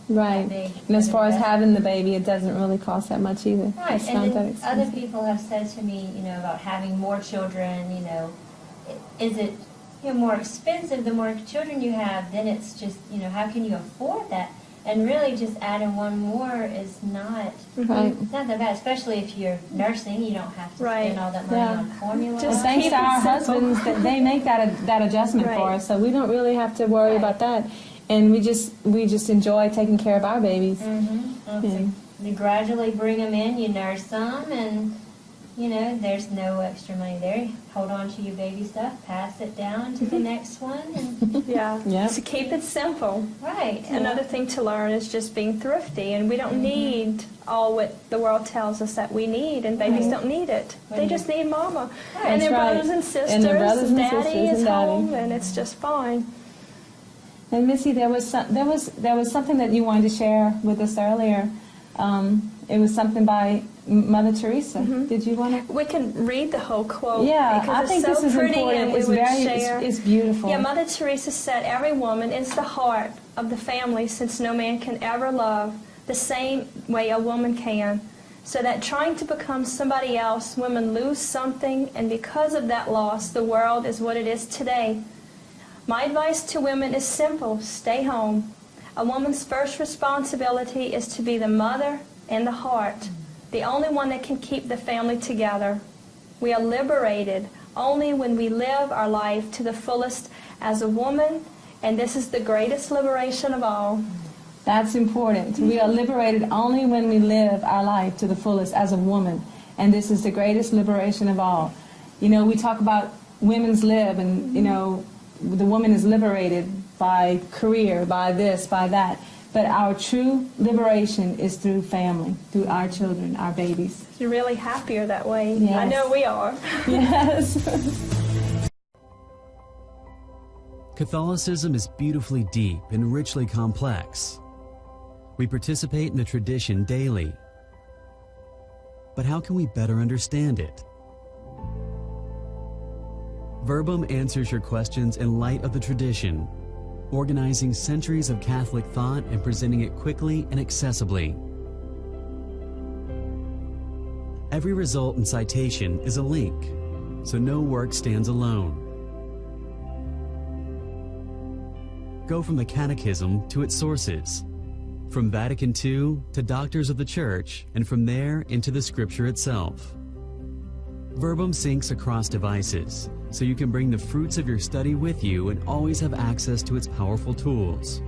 Right. that big. And as far as investment. having the baby, it doesn't really cost that much either. Right, It's not and that then other expensive. people have said to me, you know, about having more children. You know, is it, you know, more expensive the more children you have? Then it's just, you know, how can you afford that? And really, just adding one more is not. Right. It's not that bad, especially if you're nursing. You don't have to Right. spend all that money Yeah. on formula. And Just thanks keep to it our simple. husbands that they make that adjustment for Right. us, so we don't really have to worry about that. And we just enjoy taking care of our babies. Mm-hmm. Yeah. You gradually bring them in, you nurse them, and you know there's no extra money there. Hold on to your baby stuff, pass it down to the next one, and Yeah. Yep. So keep it simple. right. Another thing to learn is just being thrifty, and we don't need all what the world tells us that we need, and babies Right. don't need it. They Right. just need mama Right. and their That's right. brothers and sisters. And their brothers and Daddy sisters is and daddy. home, and it's just fine. And Missy, there was something that you wanted to share with us earlier. It was something by Mother Teresa. Did you want to? We can read the whole quote. Yeah, because I it's think so this is pretty, important. and we It's would very, share. it's beautiful. Yeah, Mother Teresa said, every woman is the heart of the family, since no man can ever love the same way a woman can. So that trying to become somebody else, women lose something, and because of that loss, the world is what it is today. My advice to women is simple: stay home. A woman's first responsibility is to be the mother and the heart, the only one that can keep the family together. We are liberated only when we live our life to the fullest as a woman, and this is the greatest liberation of all. That's important. We are liberated only when we live our life to the fullest as a woman, and this is the greatest liberation of all. You know, we talk about women's lib, and you know, the woman is liberated by career, by this, by that. But our true liberation is through family, through our children, our babies. You're really happier that way. Yes. I know we are. Yes. Catholicism is beautifully deep and richly complex. We participate in the tradition daily. But how can we better understand it? Verbum answers your questions in light of the tradition, organizing centuries of Catholic thought and presenting it quickly and accessibly. Every result and citation is a link, so no work stands alone. Go from the Catechism to its sources, from Vatican II to Doctors of the Church, and from there into the Scripture itself. Verbum syncs across devices, so you can bring the fruits of your study with you and always have access to its powerful tools.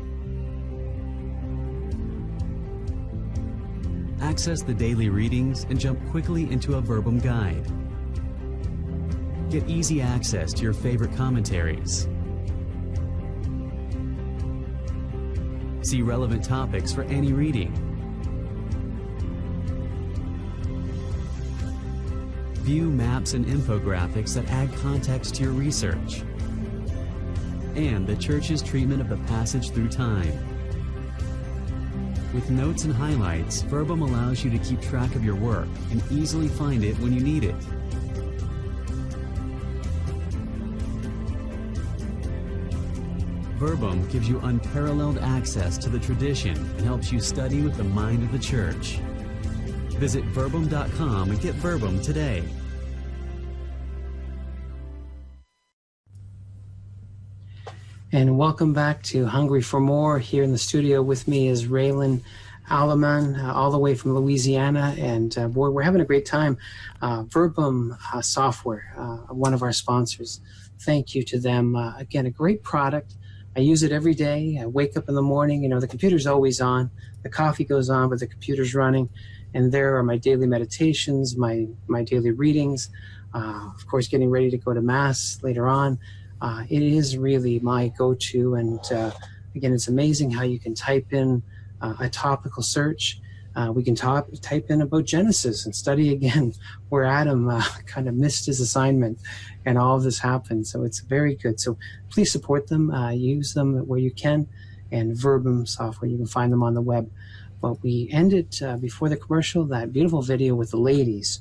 Access the daily readings and jump quickly into a Verbum guide. Get easy access to your favorite commentaries. See relevant topics for any reading. View maps and infographics that add context to your research. And the Church's treatment of the passage through time. With notes and highlights, Verbum allows you to keep track of your work and easily find it when you need it. Verbum gives you unparalleled access to the tradition and helps you study with the mind of the Church. Visit verbum.com and get Verbum today. And welcome back to Hungry for More. Here in the studio with me is Raylan Alleman, all the way from Louisiana. And boy, we're having a great time. Verbum software, one of our sponsors. Thank you to them. Again, a great product. I use it every day. I wake up in the morning, you know, the computer's always on. The coffee goes on, but the computer's running. And there are my daily meditations, my daily readings, of course, getting ready to go to Mass later on. It is really my go-to. And again, it's amazing how you can type in a topical search. We can type in about Genesis and study again where Adam kind of missed his assignment and all of this happened. So it's very good. So please support them, use them where you can, and Verbum software, you can find them on the web. But we ended before the commercial, that beautiful video with the ladies,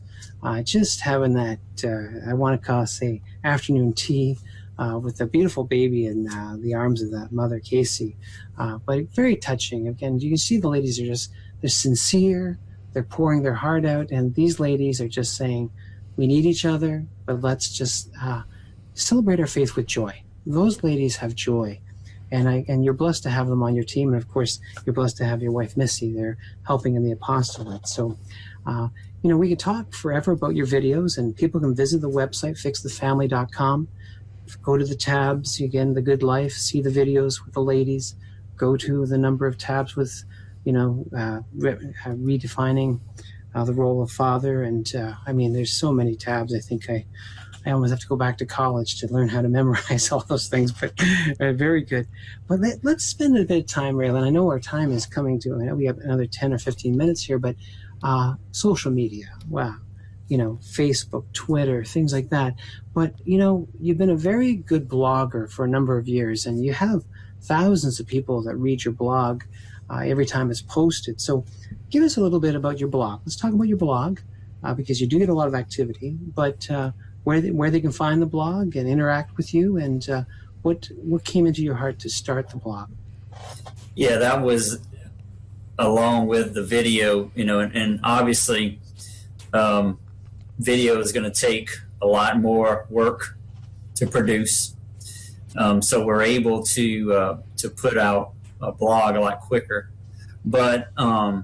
just having that, I want to say, afternoon tea with a beautiful baby in the arms of that mother, Casey. But very touching. Again, you can see the ladies are they're sincere, they're pouring their heart out, and these ladies are just saying, we need each other, but let's just celebrate our faith with joy. Those ladies have joy. And you're blessed to have them on your team. And of course, you're blessed to have your wife, Missy, there helping in the apostolate. So, we could talk forever about your videos, and people can visit the website, fixthefamily.com. Go to the tabs, again, The Good Life, see the videos with the ladies. Go to the number of tabs with, redefining the role of father. And there's so many tabs. I think I almost have to go back to college to learn how to memorize all those things, but very good. But let's spend a bit of time, Raylan. I know our time is coming to, I know we have another 10 or 15 minutes here, but social media, wow, Facebook, Twitter, things like that. But, you've been a very good blogger for a number of years, and you have thousands of people that read your blog every time it's posted. So give us a little bit about your blog. Let's talk about your blog, because you do get a lot of activity, but where they can find the blog and interact with you, and what came into your heart to start the blog? Yeah, that was along with the video, and obviously video is going to take a lot more work to produce. So we're able to put out a blog a lot quicker, but at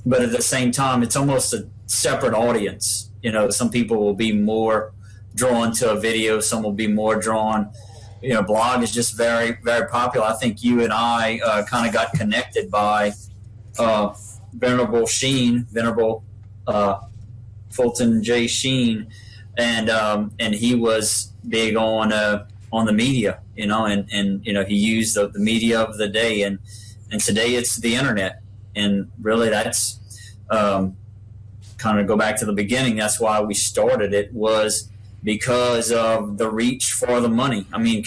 the same time, it's almost a separate audience. Some people will be more drawn to a video, some will be more drawn. Blog is just very, very popular. I think you and I kind of got connected by Venerable Fulton J. Sheen, and he was big on the media, and he used the media of the day, and today it's the internet, and really that's kind of go back to the beginning. That's why we started it, was because of the reach for the money. I mean,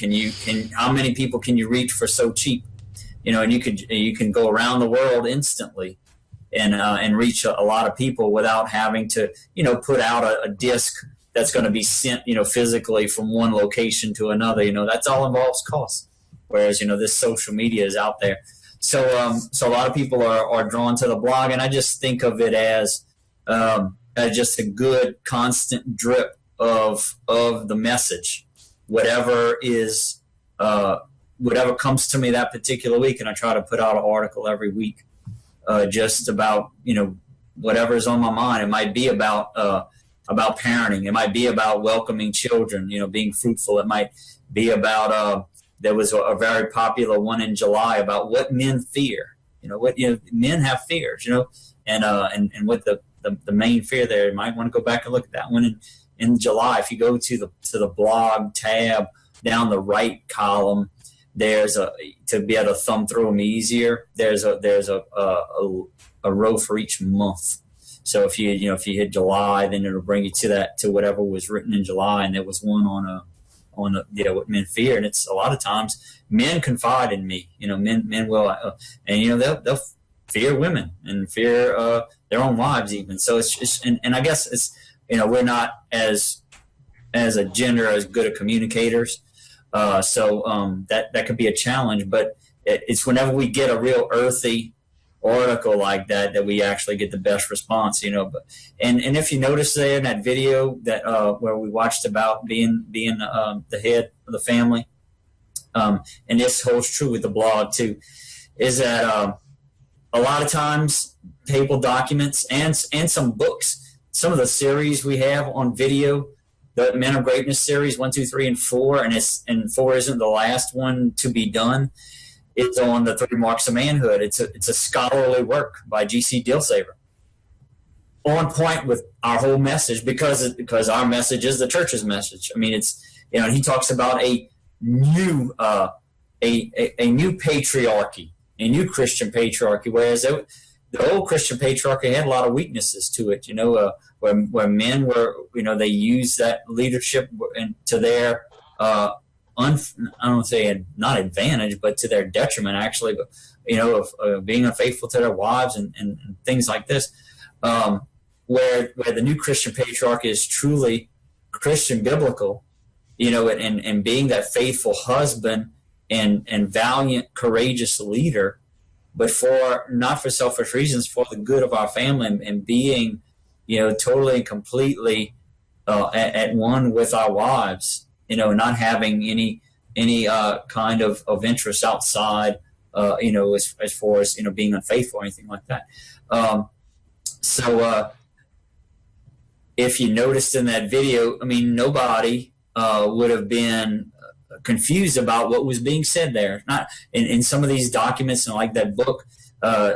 how many people can you reach for so cheap? And you can go around the world instantly and reach a lot of people without having to, put out a disc that's going to be sent, physically from one location to another. That's all involves cost. Whereas, this social media is out there. So a lot of people are drawn to the blog, and I just think of it as just a good constant drip of the message, whatever comes to me that particular week. And I try to put out an article every week, just about, whatever's on my mind. It might be about parenting. It might be about welcoming children, being fruitful. It might be about, there was a very popular one in July about what men fear, men have fears, and what the main fear there. You might want to go back and look at that one in July. If you go to the blog tab down the right column, there's to be able to thumb through them easier. There's a row for each month. So if you hit July, then it'll bring you to whatever was written in July. And there was one on what men fear, and it's a lot of times men confide in me. Men will, and they'll fear women and fear their own wives even. So it's just, and I guess it's, we're not as a gender as good at communicators. So that could be a challenge, but it's whenever we get a real earthy article like that we actually get the best response, But and if you notice there in that video that where we watched about being the head of the family, and this holds true with the blog too, is that a lot of times papal documents and some books, some of the series we have on video, the Men of Greatness series 1, 2, 3, and 4, and 4 isn't the last one to be done. It's on the 3 marks of manhood. It's a scholarly work by G.C. Dilsaver, on point with our whole message, because our message is the church's message. I mean, it's he talks about a new patriarchy, a new Christian patriarchy, whereas the old Christian patriarchy had a lot of weaknesses to it, where men were, they used that leadership to their, I don't say not advantage, but to their detriment, actually, but, of being unfaithful to their wives and things like this, where the new Christian patriarchy is truly Christian biblical, and being that faithful husband and valiant, courageous leader, but not for selfish reasons, for the good of our family, and being, totally and completely at one with our wives, not having any kind of interest outside, as far as, being unfaithful or anything like that. So if you noticed in that video, nobody would have been confused about what was being said there. Not in some of these documents, and like that book,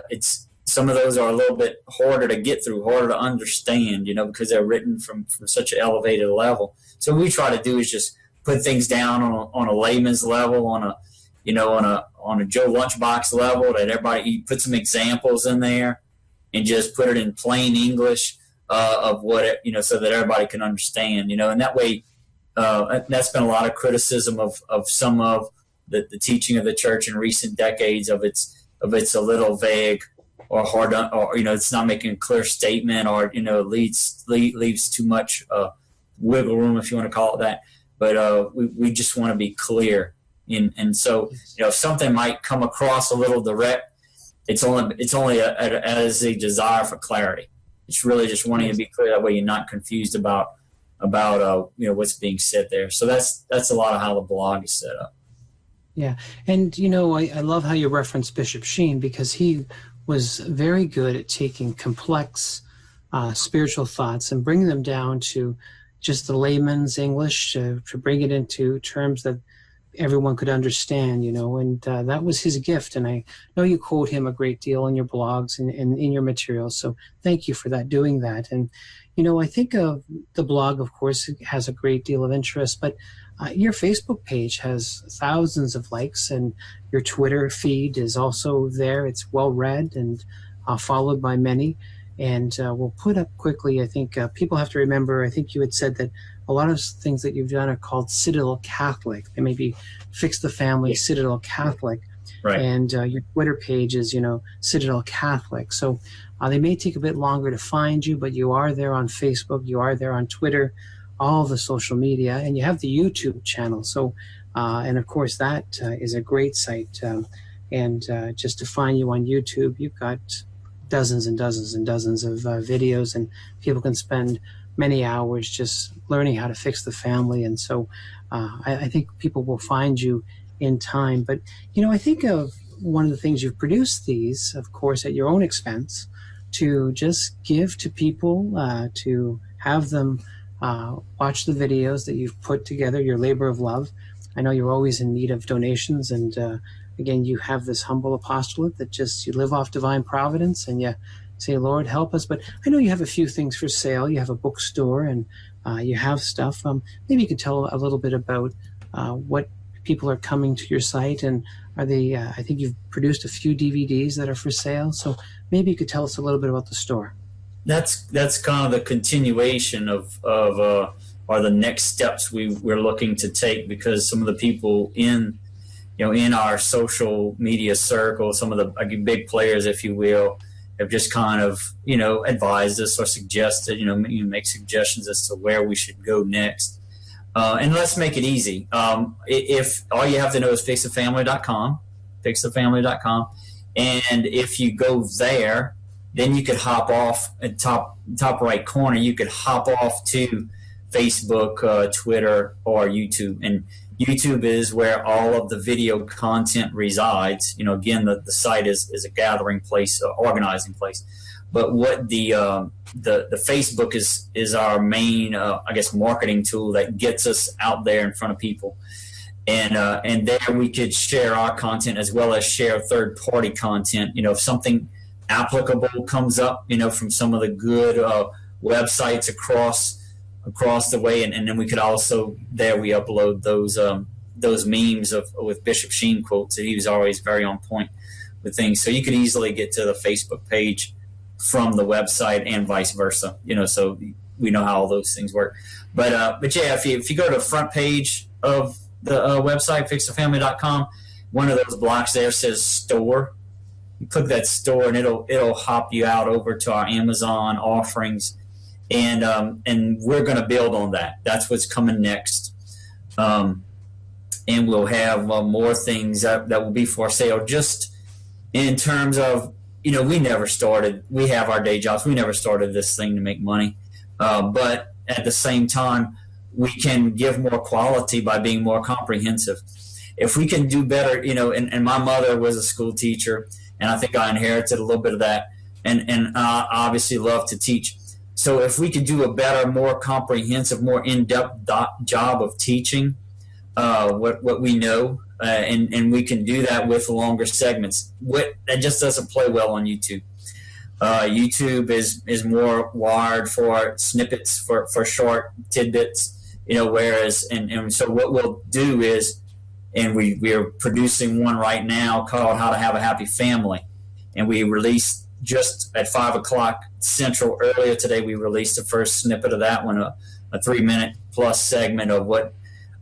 it's some of those are a little bit harder to get through, harder to understand, because they're written from such an elevated level. So what we try to do is just put things down on a layman's level, on a Joe Lunchbox level, that everybody put some examples in there and just put it in plain English of what so that everybody can understand, and that way. That's been a lot of criticism of some of the teaching of the church in recent decades, of it's a little vague or hard, or it's not making a clear statement, or leaves too much wiggle room, if you want to call it that. But we just want to be clear, and so if something might come across a little direct, it's only as a desire for clarity. It's really just wanting to be clear, that way you're not confused about what's being said there. So that's a lot of how the blog is set up. Yeah, and I love how you reference Bishop Sheen, because he was very good at taking complex spiritual thoughts and bringing them down to just the layman's English, to bring it into terms that everyone could understand, and that was his gift. And I know you quote him a great deal in your blogs and in your materials, so thank you for doing that. And I think of the blog, of course, has a great deal of interest, but your Facebook page has thousands of likes, and your Twitter feed is also there. It's well read and followed by many. And we'll put up quickly, I think people have to remember, I think you had said that a lot of things that you've done are called Citadel Catholic. They may be Fix the Family, Citadel Catholic. Right. And your Twitter page is, Citadel Catholic. So they may take a bit longer to find you, but you are there on Facebook, you are there on Twitter, all the social media, and you have the YouTube channel. So, and of course, that is a great site. And just to find you on YouTube, you've got dozens and dozens and dozens of videos, and people can spend many hours just learning how to fix the family. And so I think people will find you in time. But, I think of one of the things you've produced these, of course, at your own expense, to just give to people, to have them watch the videos that you've put together, your labor of love. I know you're always in need of donations, and again, you have this humble apostolate that just, you live off divine providence, and you say, Lord, help us. But I know you have a few things for sale. You have a bookstore, and you have stuff. Maybe you could tell a little bit about what people are coming to your site, and are they, I think you've produced a few DVDs that are for sale. So maybe you could tell us a little bit about the store. That's kind of the continuation of or the next steps we're looking to take, because some of the people in our social media circle, some of the big players, if you will, have just kind of, advised us or suggested, make suggestions as to where we should go next. And let's make it easy. If all you have to know is fixthefamily.com, fixthefamily.com. And if you go there, then you could hop off at top right corner. You could hop off to Facebook, Twitter, or YouTube. And YouTube is where all of the video content resides. Again, the site is a gathering place, organizing place. But what the Facebook is our main, marketing tool that gets us out there in front of people. And there we could share our content as well as share third-party content. If something applicable comes up, from some of the good websites across the way, and then we could also, there we upload those memes with Bishop Sheen quotes. He was always very on point with things. So you could easily get to the Facebook page from the website and vice versa, so we know how all those things work. But yeah, if you go to the front page of the website, fixthefamily.com, one of those blocks there says store. You click that store and it'll hop you out over to our Amazon offerings, and we're going to build on that. That's what's coming next, and we'll have more things that will be for sale. Just in terms of, we have our day jobs. We never started this thing to make money, but at the same time, we can give more quality by being more comprehensive. If we can do better, and my mother was a school teacher, and I think I inherited a little bit of that, and I obviously love to teach. So if we could do a better, more comprehensive, more in-depth job of teaching what we know, and we can do that with longer segments. That just doesn't play well on YouTube. YouTube is more wired for snippets, for short tidbits, whereas, and so what we'll do is, and we are producing one right now called How to Have a Happy Family. And we released just at 5 o'clock Central earlier today, we released the first snippet of that one, a 3-minute plus segment of what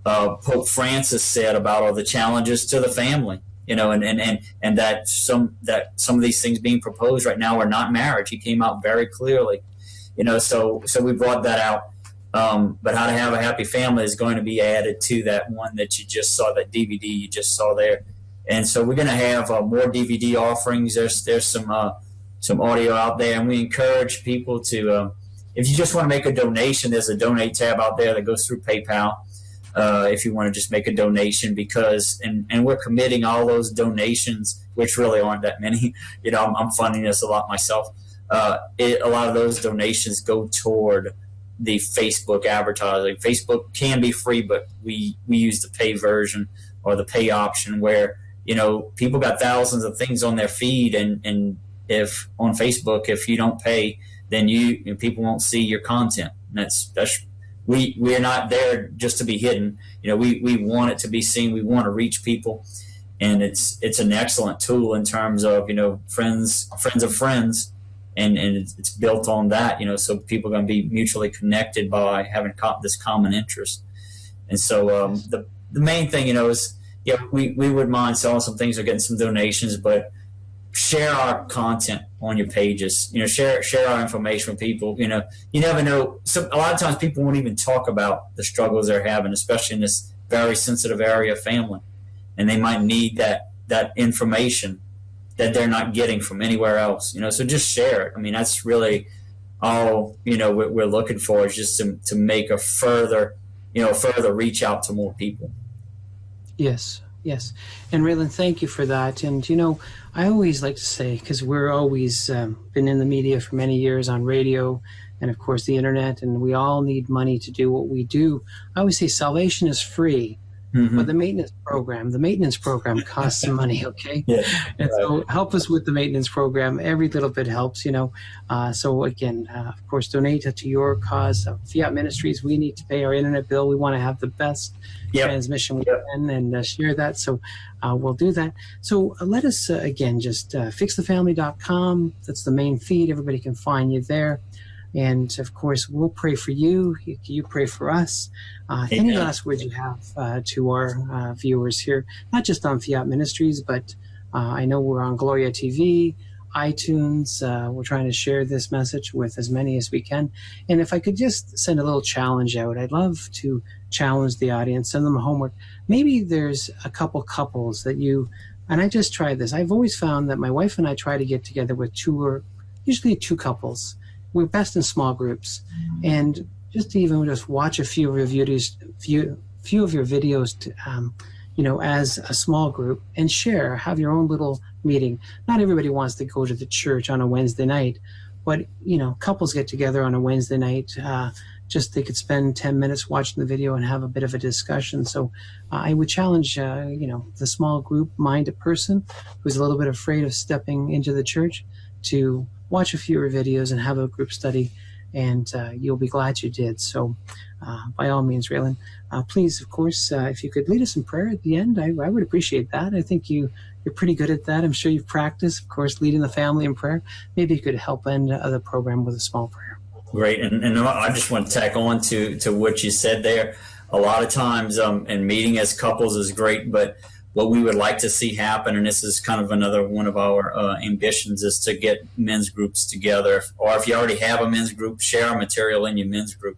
Pope Francis said about all the challenges to the family, and that some of these things being proposed right now are not marriage. He came out very clearly, so we brought that out. But How to Have a Happy Family is going to be added to that one that you just saw, that DVD you just saw there. And so we're going to have more DVD offerings. There's some audio out there, and we encourage people to, if you just want to make a donation, there's a donate tab out there that goes through PayPal. If you want to just make a donation, because, and we're committing all those donations, which really aren't that many. I'm funding this a lot myself. A lot of those donations go toward the Facebook advertising. Facebook can be free, but we use the pay version or the pay option, where people got thousands of things on their feed, and if on Facebook, if you don't pay, then people won't see your content. And we're not there just to be hidden. We want it to be seen. We want to reach people, and it's an excellent tool in terms of friends of friends. And it's built on that, so people are going to be mutually connected by having this common interest. And so the main thing, is, we would mind selling some things or getting some donations, but share our content on your pages. Share our information with people. You never know. So a lot of times people won't even talk about the struggles they're having, especially in this very sensitive area of family, and they might need that information that they're not getting from anywhere else, so just share it. I mean, that's really all, we're looking for, is just to make a further reach out to more people. Yes. And Raylan, thank you for that. And, I always like to say, because we're always been in the media for many years on radio and, of course, the internet, and we all need money to do what we do. I always say salvation is free. Mm-hmm. But the maintenance program costs some money, okay? Yeah, and so help us with the maintenance program. Every little bit helps, So again, of course, donate to your cause. Fiat Ministries, we need to pay our internet bill. We want to have the best transmission we can, and share that. So we'll do that. So let us, again, just fixthefamily.com. That's the main feed. Everybody can find you there. And, of course, we'll pray for you. You pray for us. Any last words you have to our viewers here, not just on Fiat Ministries, but I know we're on Gloria TV, iTunes. We're trying to share this message with as many as we can. And if I could just send a little challenge out, I'd love to challenge the audience, send them homework. Maybe there's a couple couples that and I just tried this. I've always found that my wife and I try to get together with usually two couples. We're best in small groups, and just watch a few of your videos, as a small group, and have your own little meeting. Not everybody wants to go to the church on a Wednesday night, but couples get together on a Wednesday night. They could spend 10 minutes watching the video and have a bit of a discussion. So I would challenge, the small group-minded person who's a little bit afraid of stepping into the church to watch a few videos and have a group study, and you'll be glad you did. So by all means, Raylan, please, of course, if you could lead us in prayer at the end, I would appreciate that. I think you You're pretty good at that. I'm sure you've practiced, of course, leading the family in prayer. Maybe you could help end the program with a small prayer. Great. And I just want to tack on to what you said there. A lot of times, and meeting as couples is great, but what we would like to see happen, and this is kind of another one of our ambitions, is to get men's groups together. Or if you already have a men's group, share our material in your men's group.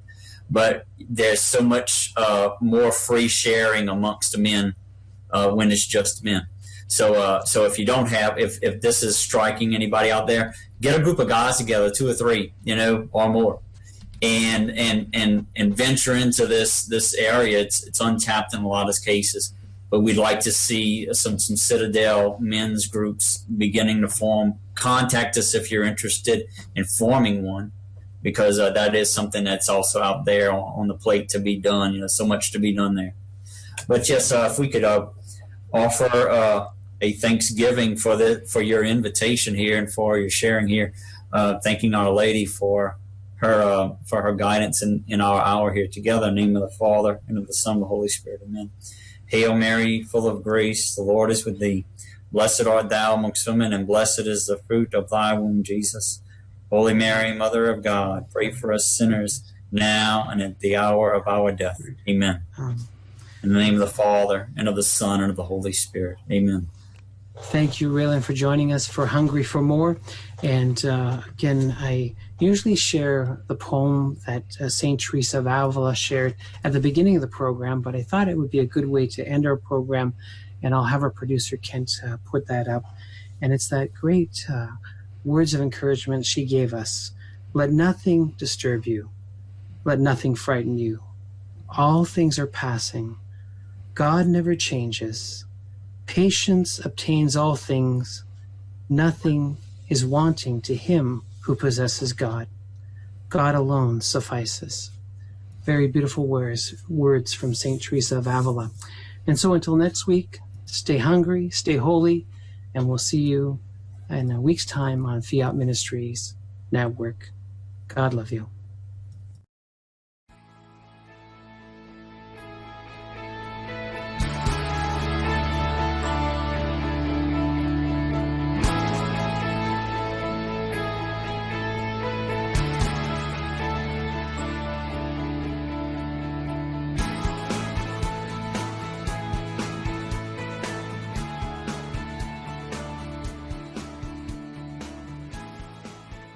But there's so much more free sharing amongst the men when it's just men. So if you don't have, if this is striking anybody out there, get a group of guys together, 2 or 3, or more, and venture into this area. It's untapped in a lot of cases, but we'd like to see some Citadel men's groups beginning to form. Contact us if you're interested in forming one, because that is something that's also out there on the plate to be done. So much to be done there. But yes, if we could offer a thanksgiving for your invitation here and for your sharing here, thanking Our Lady for her guidance in our hour here together. In the name of the Father, and of the Son, and the Holy Spirit. Amen. Hail Mary, full of grace, the Lord is with thee. Blessed art thou amongst women, and blessed is the fruit of thy womb, Jesus. Holy Mary, Mother of God, pray for us sinners, now and at the hour of our death. Amen. In the name of the Father, and of the Son, and of the Holy Spirit. Amen. Thank you, Raylan, for joining us for Hungry for More. And again, I usually share the poem that St. Teresa of Avila shared at the beginning of the program, but I thought it would be a good way to end our program, and I'll have our producer, Kent, put that up. And it's that great words of encouragement she gave us. Let nothing disturb you. Let nothing frighten you. All things are passing. God never changes. Patience obtains all things. Nothing is wanting to him who possesses God. God alone suffices. Very beautiful words from St. Teresa of Avila. And so until next week, stay hungry, stay holy, and we'll see you in a week's time on Fiat Ministries Network. God love you.